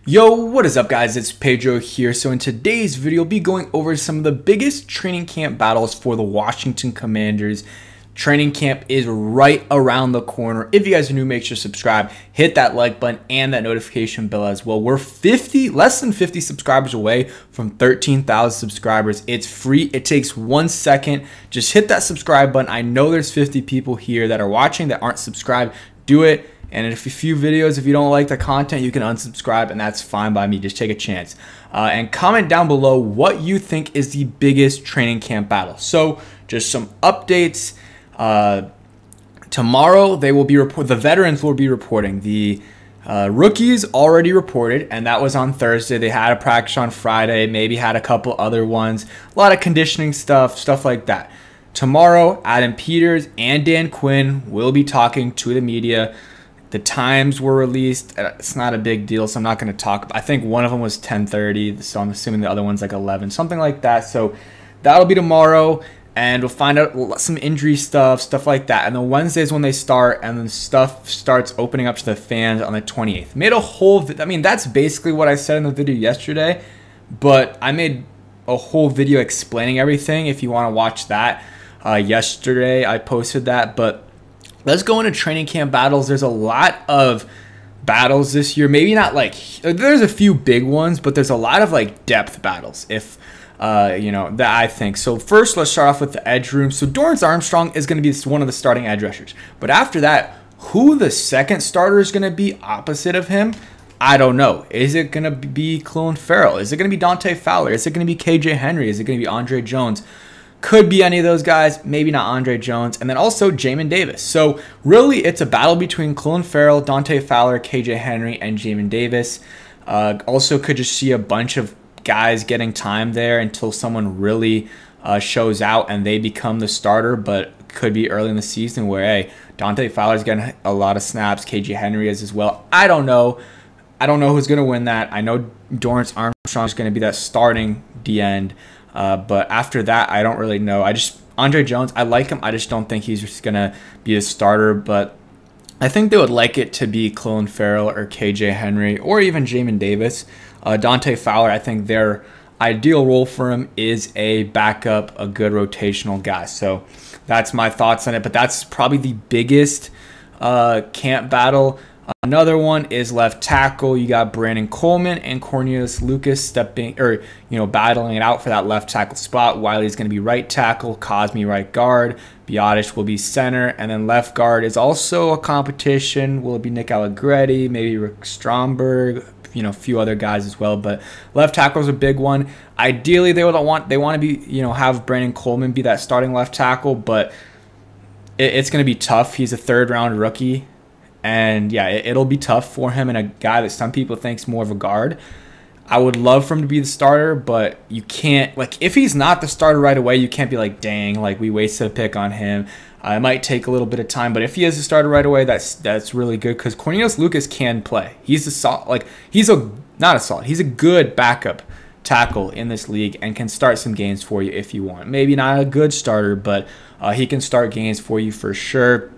Yo, what is up guys? It's Pedro here. So in today's video, I'll be going over some of the biggest training camp battles for the Washington Commanders. Training camp is right around the corner. If you guys are new, make sure to subscribe, hit that like button and that notification bell as well. We're less than 50 subscribers away from 13,000 subscribers. It's free. It takes 1 second. Just hit that subscribe button. I know there's 50 people here that are watching that aren't subscribed. Do it. And in a few videos, if you don't like the content, you can unsubscribe, and that's fine by me. Just take a chance. And comment down below what you think is the biggest training camp battle. So just some updates. Tomorrow, the veterans will be reporting. The rookies already reported, and that was on Thursday. They had a practice on Friday, maybe had a couple other ones. A lot of conditioning stuff like that. Tomorrow, Adam Peters and Dan Quinn will be talking to the media. The times were released. It's not a big deal, so I'm not going to talk. I think one of them was 10:30, so I'm assuming the other one's like 11, something like that. So that'll be tomorrow, and we'll find out some injury stuff like that. And then Wednesday's when they start, and then stuff starts opening up to the fans on the 28th. Made a whole, I mean, that's basically what I said in the video yesterday, but I made a whole video explaining everything. If you want to watch that, yesterday I posted that, but let's go into training camp battles. There's a lot of battles this year. Maybe not like, there's a few big ones, but there's a lot of like depth battles, if you know, that I think. So first, let's start off with the edge room. So Dorrance Armstrong is going to be one of the starting edge rushers. But after that, who the second starter is going to be opposite of him, I don't know. Is it going to be Clelin Ferrell? Is it going to be Dante Fowler? Is it going to be KJ Henry? Is it going to be Andre Jones? Could be any of those guys, maybe not Andre Jones, and then also Jamin Davis. So really, it's a battle between Clelin Ferrell, Dante Fowler, KJ Henry, and Jamin Davis. Also could just see a bunch of guys getting time there until someone really shows out and they become the starter, but could be early in the season where, hey, Dante Fowler's getting a lot of snaps, KJ Henry is as well. I don't know. I don't know who's going to win that. I know Dorrance Armstrong is going to be that starting D-end. But after that, I don't really know. Andre Jones, I like him. I just don't think he's just going to be a starter. But I think they would like it to be Clelin Ferrell or KJ Henry or even Jamin Davis. Dante Fowler, I think their ideal role for him is a backup, a good rotational guy. So that's my thoughts on it. But that's probably the biggest camp battle. Another one is left tackle. You got Brandon Coleman and Cornelius Lucas battling it out for that left tackle spot. Wiley's going to be right tackle, Cosme right guard, Biotish will be center, and then left guard is also a competition. Will it be Nick Allegretti, maybe Rick Stromberg, a few other guys as well, but left tackle is a big one. Ideally, they want to be, have Brandon Coleman be that starting left tackle, but it's going to be tough. He's a third-round rookie. And yeah, it'll be tough for him, and a guy that some people think's more of a guard. I would love for him to be the starter, but you can't, like, if he's not the starter right away, you can't be like, dang, like, we wasted a pick on him. It might take a little bit of time, but if he is the starter right away, that's really good, because Cornelius Lucas can play. He's he's a good backup tackle in this league and can start some games for you if you want. Maybe not a good starter, but he can start games for you for sure.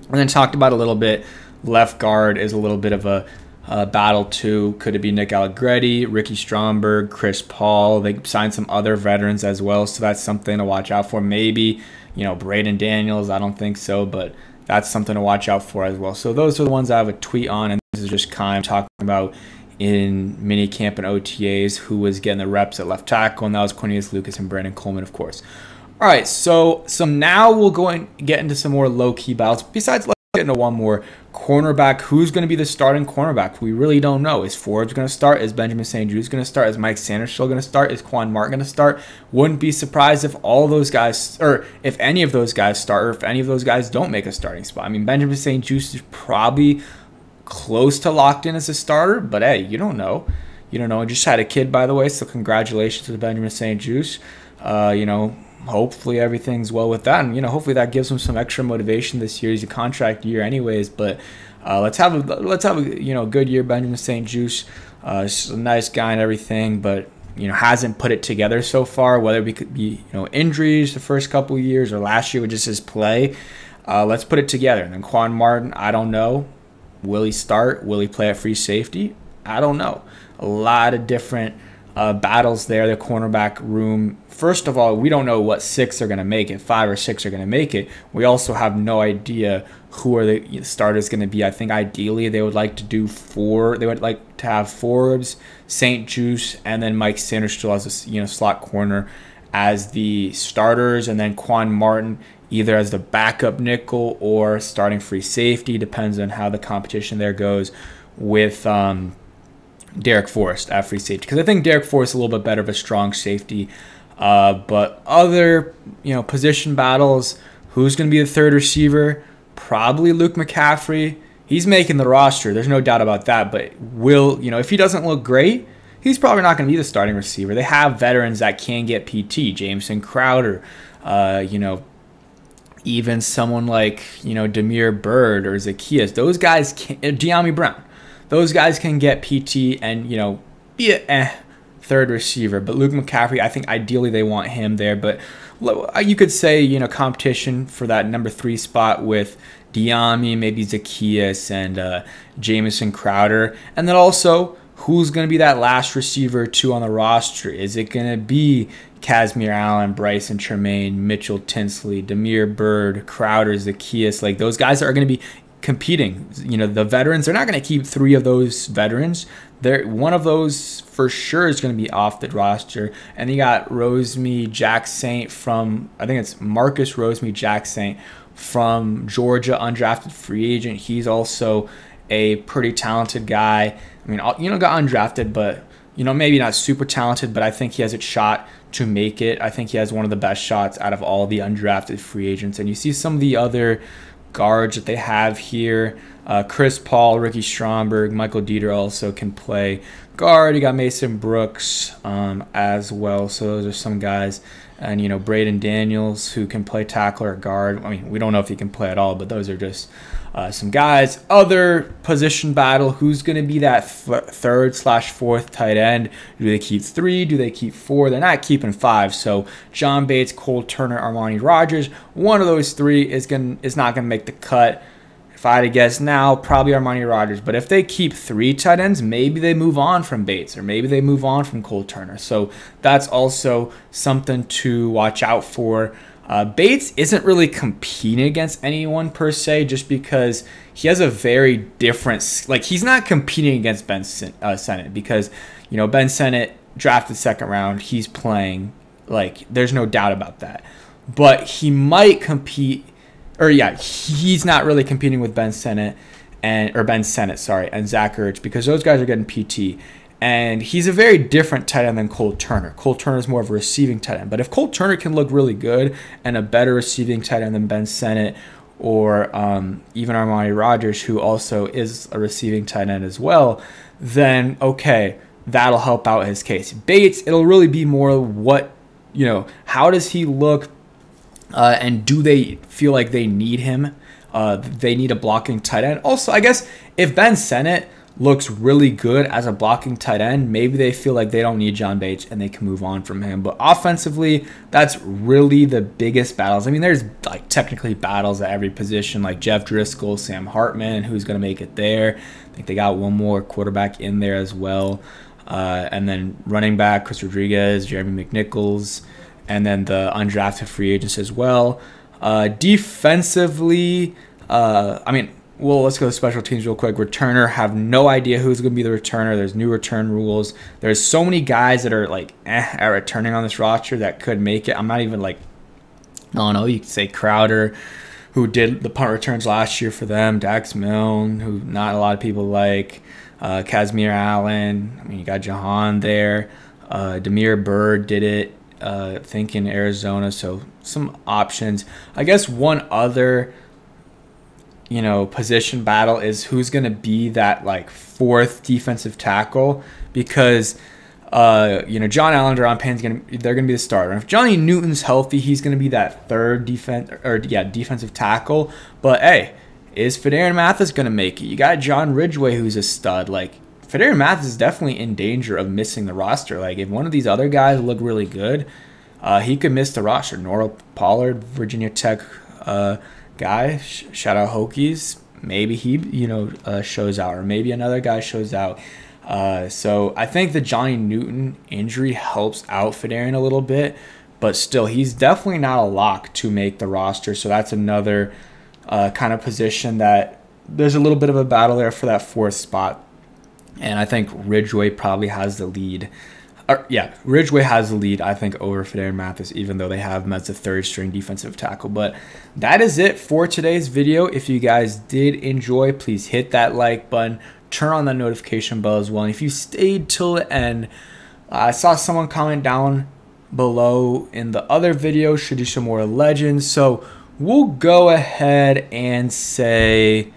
And then talked about a little bit. Left guard is a little bit of a battle too. Could it be Nick Allegretti, Ricky Stromberg, Chris Paul? They signed some other veterans as well, so that's something to watch out for. Maybe, Braden Daniels. I don't think so, but that's something to watch out for as well. So those are the ones I have a tweet on, and this is just kind of talking about in mini camp and OTAs who was getting the reps at left tackle, and that was Cornelius Lucas and Brandon Coleman, of course. All right, so now we'll go and get into some more low-key battles. Besides, let's get into one more. Cornerback, who's going to be the starting cornerback? We really don't know. Is Forbes going to start? Is Benjamin St. Juste going to start? Is Mike Sanders still going to start? Is Quan Martin going to start? Wouldn't be surprised if all those guys, or if any of those guys start, or if any of those guys don't make a starting spot. I mean, Benjamin St. Juste is probably close to locked in as a starter, but hey, you don't know. You don't know. I just had a kid, by the way, so congratulations to Benjamin St. Juste. Hopefully everything's well with that, and hopefully that gives him some extra motivation this year. He's a contract year anyways, but let's have a good year. Benjamin St. Juste, a nice guy and everything, but hasn't put it together so far, whether it could be injuries the first couple of years or last year with just his play. Let's put it together. And then Quan Martin, I don't know. Will he start? Will he play at free safety? I don't know. A lot of different battles there. The cornerback room. First of all, we don't know what 6 are going to make it. 5 or 6 are going to make it. We also have no idea who are the starters going to be. I think ideally they would like to do 4. They would like to have Forbes, St. Juice, and then Mike Sanders still as a slot corner as the starters, and then Quan Martin either as the backup nickel or starting free safety. Depends on how the competition there goes with Derek Forrest at free safety, because I think Derek Forrest is a little bit better of a strong safety. But other position battles, who's going to be the third receiver? Probably Luke McCaffrey. He's making the roster. There's no doubt about that. But if he doesn't look great, he's probably not going to be the starting receiver. They have veterans that can get PT. Jameson Crowder, even someone like Demir Bird or Zacchaeus. Those guys can. De'Ami Brown. Those guys can get PT and be a third receiver. But Luke McCaffrey, I think ideally they want him there. But you could say competition for that number 3 spot with De'Ami, maybe Zacchaeus, and Jamison Crowder. And then also, who's going to be that last receiver 2 on the roster? Is it going to be Kazmir Allen, Bryson Tremaine, Mitchell Tinsley, Demir Bird, Crowder, Zacchaeus? Like, those guys are going to be competing. The veterans, they're not going to keep 3 of those veterans. One of those for sure is going to be off the roster. And you got Rosemy Jack Saint from, I think it's Marcus Rosemy Jack Saint from Georgia, undrafted free agent. He's also a pretty talented guy. I mean, got undrafted, but maybe not super talented, but I think he has a shot to make it. I think he has one of the best shots out of all the undrafted free agents. And you see some of the other guards that they have here. Chris Paul, Ricky Stromberg, Michael Dieter also can play guard. You got Mason Brooks as well. So those are some guys. And, Braden Daniels, who can play tackle or guard. I mean, we don't know if he can play at all, but those are just some guys. Other position battle, who's going to be that 3rd/4th tight end? Do they keep 3? Do they keep 4? They're not keeping 5. So John Bates, Cole Turner, Armani Rogers. One of those 3 is not going to make the cut. If I had to guess now, probably Armani Rogers. But if they keep 3 tight ends, maybe they move on from Bates, or maybe they move on from Cole Turner. So that's also something to watch out for. Bates isn't really competing against anyone per se, just because he has a very different, he's not competing against Ben Sennett, because Ben Sennett drafted 2nd round, he's playing, there's no doubt about that. But he might compete, he's not really competing with Ben Sennett and Zach Ertz, because those guys are getting PT. And he's a very different tight end than Cole Turner. Cole Turner is more of a receiving tight end. But if Cole Turner can look really good and a better receiving tight end than Ben Sennett, or even Armani Rogers, who also is a receiving tight end as well, then okay, that'll help out his case. Bates, it'll really be more how does he look, and do they feel like they need him? They need a blocking tight end. Also, I guess if Ben Sennett looks really good as a blocking tight end, maybe they feel like they don't need John Bates and they can move on from him. But offensively, that's really the biggest battles. I mean, there's technically battles at every position, like Jeff Driscoll, Sam Hartman, who's going to make it there. I think they got one more quarterback in there as well. And then running back, Chris Rodriguez, Jeremy McNichols, and then the undrafted free agents as well. Defensively, let's go to special teams real quick. Returner, have no idea who's going to be the returner. There's new return rules. There's so many guys that are at returning on this roster that could make it. I'm not even I don't know. You could say Crowder, who did the punt returns last year for them. Dax Milne, who not a lot of people like. Kazmir Allen. I mean, you got Jahan there. Demir Bird did it, I think, in Arizona. So some options. I guess one other position battle is who's going to be that 4th defensive tackle, because John Allen, Deron Payne's they're going to be the starter. And if Johnny Newton's healthy, he's going to be that 3rd defensive tackle. But hey, is Fedarian Mathis going to make it? You got John Ridgeway, who's a stud. Fedarian Mathis is definitely in danger of missing the roster. If one of these other guys look really good, he could miss the roster. Nora Pollard, Virginia Tech guy, shout out Hokies. Maybe he shows out, or maybe another guy shows out. So I think the Johnny Newton injury helps out Fedarian a little bit, but still, he's definitely not a lock to make the roster. So that's another kind of position that there's a little bit of a battle there for that 4th spot. And I think Ridgeway probably has the lead. Ridgeway has the lead, I think, over Fedarian Mathis, even though they have him as a 3rd-string defensive tackle. But that is it for today's video. If you guys did enjoy, please hit that like button. Turn on that notification bell as well. And if you stayed till the end, I saw someone comment down below in the other video, should do some more legends. So we'll go ahead and say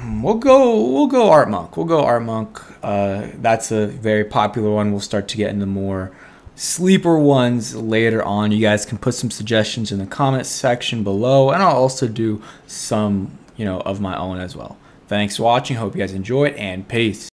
we'll go Art Monk. We'll go Art Monk. That's a very popular one. We'll start to get into more sleeper ones later on. You guys can put some suggestions in the comment section below, and I'll also do some, of my own as well. Thanks for watching. Hope you guys enjoyed, and peace.